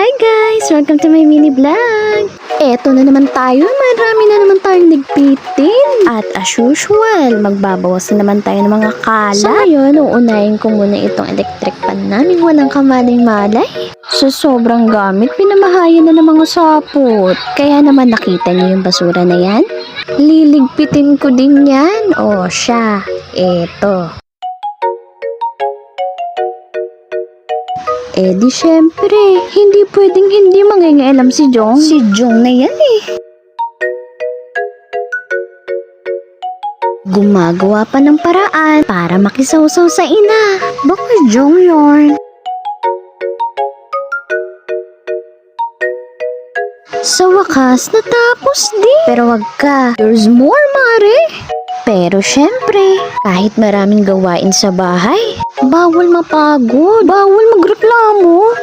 Hi guys! Welcome to my mini vlog! Eto na naman tayo, marami na naman tayong nagpitin. At as usual, magbabawas na naman tayo ng mga kalat. So ngayon, uunahin ko muna itong electric pan namin walang kamaling-malay. So sobrang gamit, pinamahayan na ng mga sapot. Kaya naman nakita niyo yung basura na yan? Liligpitin ko din yan. O siya, eto. Eh di syempre, hindi pwedeng hindi mangingialam si Jong. Si Jong na yan eh. Gumagawa pa ng paraan para makisawsaw sa ina. Baka Jong yun. Sa wakas, natapos din. Pero wag ka, there's more, Mare. Pero syempre, kahit maraming gawain sa bahay, bawal mapagod, bawal magreklamo.